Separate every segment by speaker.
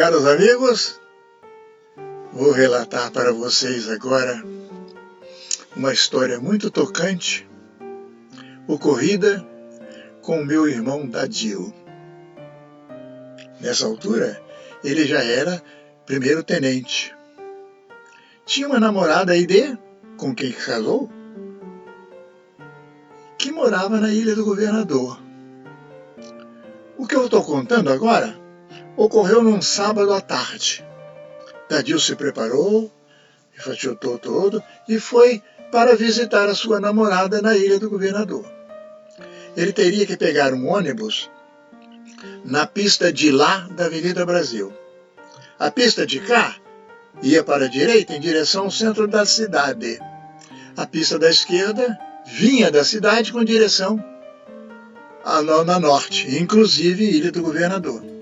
Speaker 1: Caros amigos, vou relatar para vocês agora uma história muito tocante, ocorrida com o meu irmão Dadil. Nessa altura, ele já era primeiro-tenente. Tinha uma namorada Aide, com quem casou, que morava na Ilha do Governador. O que eu estou contando agora ocorreu num sábado à tarde. Dadil se preparou, enfaixotou todo e foi para visitar a sua namorada na Ilha do Governador. Ele teria que pegar um ônibus na pista de lá da Avenida Brasil. A pista de cá ia para a direita em direção ao centro da cidade. A pista da esquerda vinha da cidade com direção na norte, inclusive Ilha do Governador.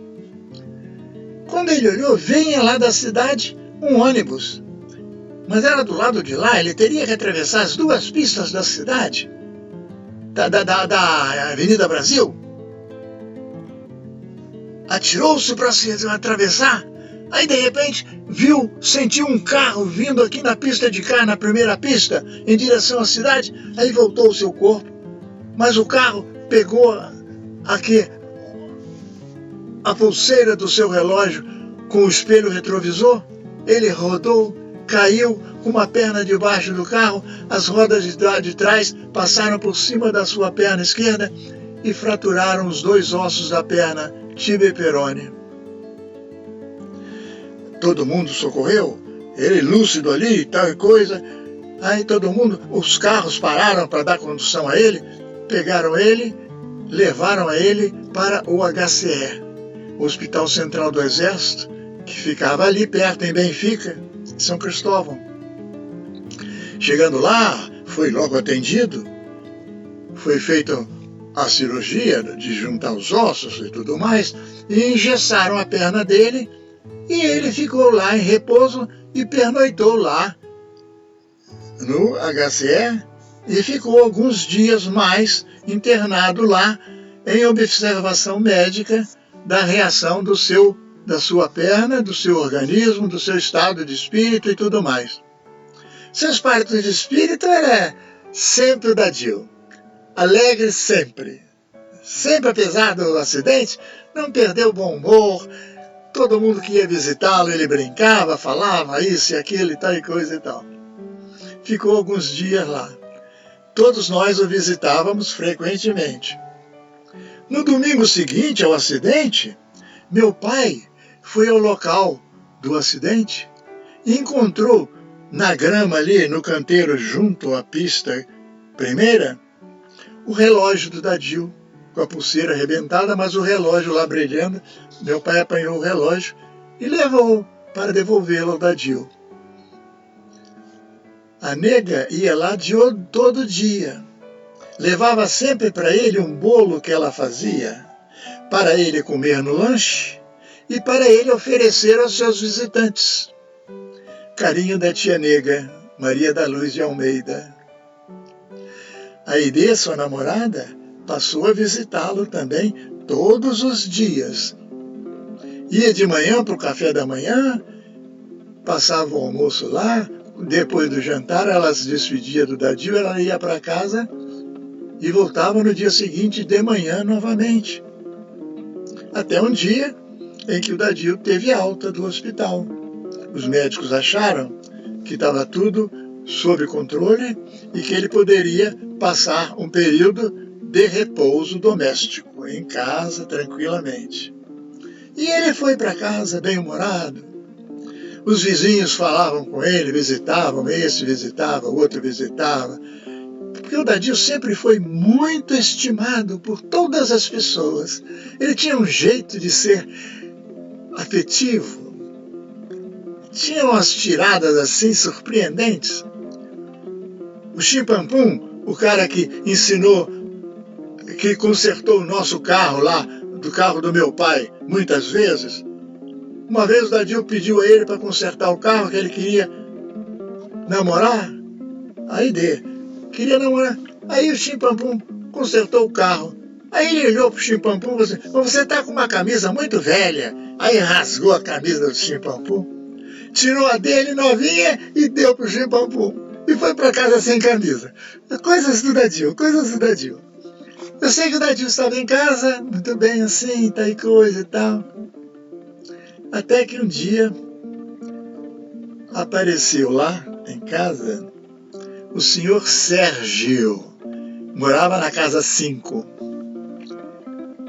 Speaker 1: Quando ele olhou, vinha lá da cidade um ônibus. Mas era do lado de lá, ele teria que atravessar as duas pistas da cidade, da Avenida Brasil. Atirou-se para se atravessar, aí de repente sentiu um carro vindo aqui na pista de cá, na primeira pista, em direção à cidade, aí voltou o seu corpo, mas o carro pegou aqui a pulseira do seu relógio com o espelho retrovisor, ele rodou, caiu com uma perna debaixo do carro, as rodas de trás passaram por cima da sua perna esquerda e fraturaram os dois ossos da perna, tíbia e perone. Todo mundo socorreu, ele lúcido ali e tal e coisa. Aí todo mundo, os carros pararam para dar condução a ele, pegaram ele, levaram a ele para o HCE, o Hospital Central do Exército, que ficava ali perto, em Benfica, São Cristóvão. Chegando lá, foi logo atendido, foi feita a cirurgia de juntar os ossos e tudo mais, e engessaram a perna dele, e ele ficou lá em repouso e pernoitou lá no HCE e ficou alguns dias mais internado lá em observação médica da reação da sua perna, do seu organismo, do seu estado de espírito e tudo mais. Seu estado de espírito era sempre o Dadil, alegre sempre. Sempre, apesar do acidente, não perdeu o bom humor. Todo mundo que ia visitá-lo, ele brincava, falava isso e aquilo e tal e coisa e tal. Ficou alguns dias lá. Todos nós o visitávamos frequentemente. No domingo seguinte ao acidente, meu pai foi ao local do acidente e encontrou na grama ali, no canteiro, junto à pista primeira, o relógio do Dadil, com a pulseira arrebentada, mas o relógio lá brilhando. Meu pai apanhou o relógio e levou para devolvê-lo ao Dadil. A nega ia lá todo dia. Levava sempre para ele um bolo que ela fazia, para ele comer no lanche e para ele oferecer aos seus visitantes. Carinho da tia nega, Maria da Luz de Almeida. A Aide, sua namorada, passou a visitá-lo também todos os dias. Ia de manhã para o café da manhã, passava o almoço lá, depois do jantar ela se despedia do Dadil, ela ia para casa e voltava no dia seguinte de manhã novamente. Até um dia em que o Dadil teve alta do hospital. Os médicos acharam que estava tudo sob controle e que ele poderia passar um período de repouso doméstico, em casa, tranquilamente. E ele foi para casa bem-humorado. Os vizinhos falavam com ele, visitavam, esse visitava, o outro visitava. Porque o Dadil sempre foi muito estimado por todas as pessoas. Ele tinha um jeito de ser afetivo. Tinha umas tiradas assim surpreendentes. O Chimpampum, o cara que ensinou, que consertou o nosso carro lá, do carro do meu pai, muitas vezes. Uma vez o Dadil pediu a ele para consertar o carro, que ele queria namorar. A Aide queria namorar. Aí o Chimpampum consertou o carro. Aí ele olhou para o Chimpampum e falou assim: você está com uma camisa muito velha. Aí rasgou a camisa do Chimpampum, tirou a dele novinha e deu pro Chimpampum. E foi para casa sem camisa. Coisas do Dadil, coisas do Dadil. Eu sei que o Dadil estava em casa, muito bem assim, tá e coisa e tal. Até que um dia apareceu lá em casa o senhor Sérgio. Morava na casa 5.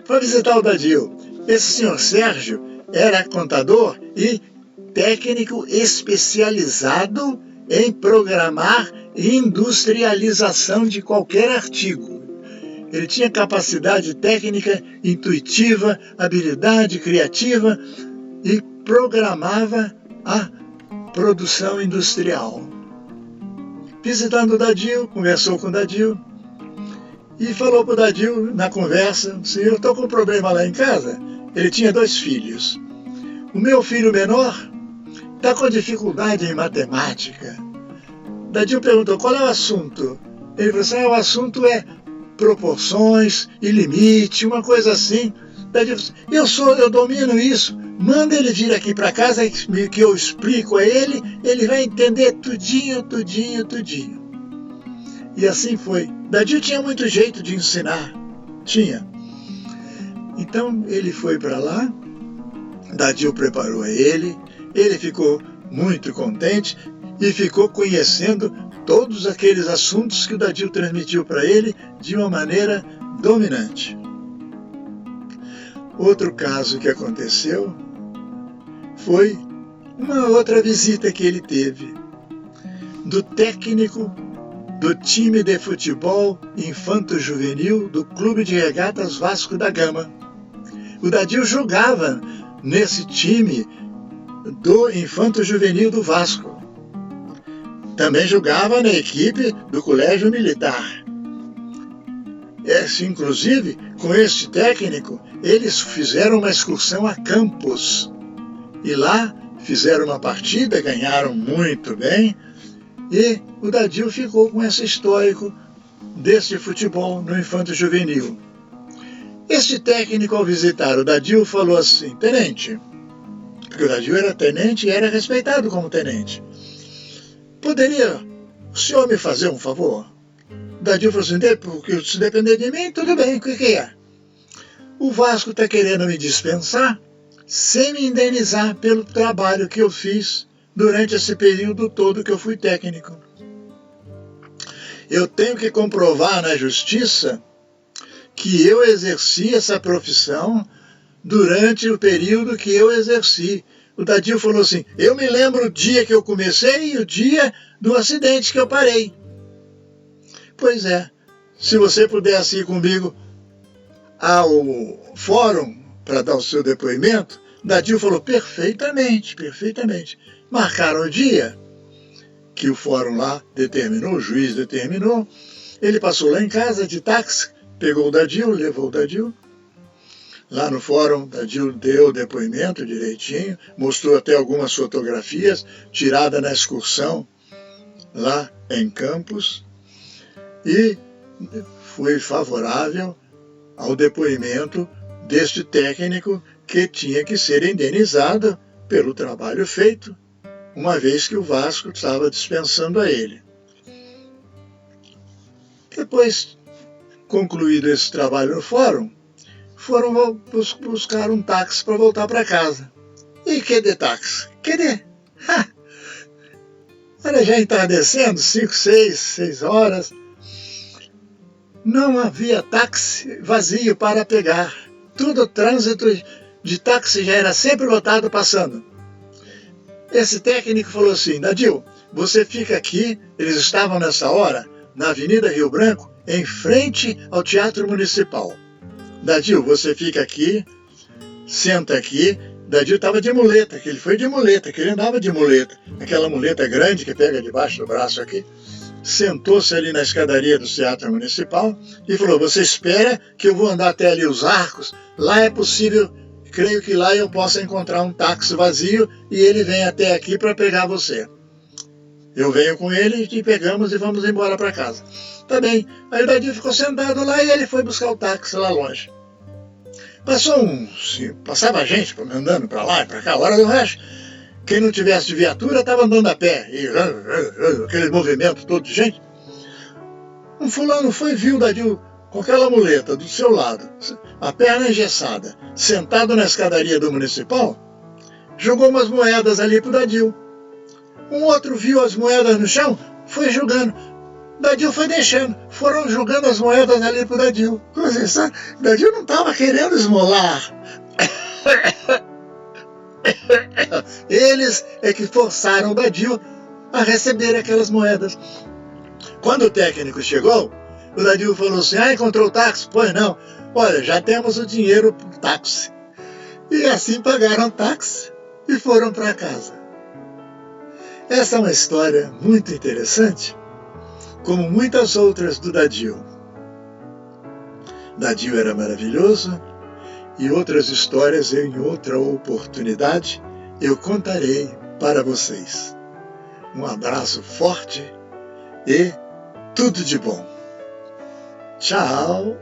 Speaker 1: Foi visitar o Dadil. Esse senhor Sérgio era contador e técnico especializado em programar e industrialização de qualquer artigo. Ele tinha capacidade técnica, intuitiva, habilidade criativa e programava a produção industrial. Visitando o Dadil, conversou com o Dadil e falou para o Dadil na conversa: senhor, eu estou com um problema lá em casa. Ele tinha 2 filhos. O meu filho menor está com dificuldade em matemática. Dadil perguntou: qual é o assunto? Ele falou assim: o assunto é proporções e limite, uma coisa assim. Dadil falou assim: eu domino isso, manda ele vir aqui para casa que eu explico a ele vai entender tudinho, tudinho, tudinho. E assim foi. Dadil tinha muito jeito de ensinar, tinha. Então ele foi para lá, Dadil preparou ele ficou muito contente e ficou conhecendo todos aqueles assuntos que o Dadil transmitiu para ele de uma maneira dominante. Outro caso que aconteceu foi uma outra visita que ele teve do técnico do time de futebol infanto-juvenil do Clube de Regatas Vasco da Gama. O Dadil jogava nesse time do infanto-juvenil do Vasco. Também jogava na equipe do Colégio Militar. Inclusive, com este técnico, eles fizeram uma excursão a Campos. E lá fizeram uma partida, ganharam muito bem, e o Dadil ficou com esse histórico desse futebol no infanto-juvenil. Este técnico, ao visitar o Dadil, falou assim: tenente, porque o Dadil era tenente e era respeitado como tenente, poderia o senhor me fazer um favor? O Dadil falou assim: porque se depender de mim, tudo bem, o que é? O Vasco está querendo me dispensar sem me indenizar pelo trabalho que eu fiz durante esse período todo que eu fui técnico. Eu tenho que comprovar na justiça que eu exerci essa profissão durante o período que eu exerci. O Dadil falou assim: eu me lembro o dia que eu comecei e o dia do acidente que eu parei. Pois é, se você pudesse ir comigo ao fórum para dar o seu depoimento, o Dadil falou: perfeitamente, perfeitamente. Marcaram o dia que o fórum lá determinou, o juiz determinou. Ele passou lá em casa de táxi, pegou o Dadil, levou o Dadil. Lá no fórum, Dadil deu o depoimento direitinho, mostrou até algumas fotografias tiradas na excursão lá em Campos e foi favorável ao depoimento deste técnico que tinha que ser indenizado pelo trabalho feito, uma vez que o Vasco estava dispensando a ele. Depois, concluído esse trabalho no fórum, foram buscar um táxi para voltar para casa. E que de táxi? Que de? Era já entardecendo, 5, 6 horas. Não havia táxi vazio para pegar. Todo o trânsito de táxi já era sempre lotado passando. Esse técnico falou assim: Dadil, você fica aqui, eles estavam nessa hora, na Avenida Rio Branco, em frente ao Teatro Municipal. Dadil, você fica aqui, senta aqui. Dadil estava de muleta, que ele foi de muleta, que ele andava de muleta. Aquela muleta grande que pega debaixo do braço aqui. Sentou-se ali na escadaria do Teatro Municipal e falou: você espera que eu vou andar até ali os arcos? Lá é possível, creio que lá eu possa encontrar um táxi vazio e ele vem até aqui para pegar você. Eu venho com ele e pegamos e vamos embora para casa. Tá bem. Aí o Dadil ficou sentado lá e ele foi buscar o táxi lá longe. Passava gente andando para lá e para cá, hora do rush. Quem não tivesse de viatura estava andando a pé, e aquele movimento todo de gente. Um fulano viu o Dadil com aquela muleta do seu lado, a perna engessada, sentado na escadaria do municipal, jogou umas moedas ali pro Dadil. Um outro viu as moedas no chão, foi jogando. Dadil foi deixando, foram jogando as moedas ali pro Dadil. Dadil não estava querendo esmolar. Eles é que forçaram o Dadil a receber aquelas moedas. Quando o técnico chegou, o Dadil falou assim: encontrou o táxi? Pois não. Olha, já temos o dinheiro pro táxi. E assim pagaram o táxi e foram para casa. Essa é uma história muito interessante, como muitas outras do Dadil. Dadil era maravilhoso, e outras histórias em outra oportunidade eu contarei para vocês. Um abraço forte e tudo de bom. Tchau!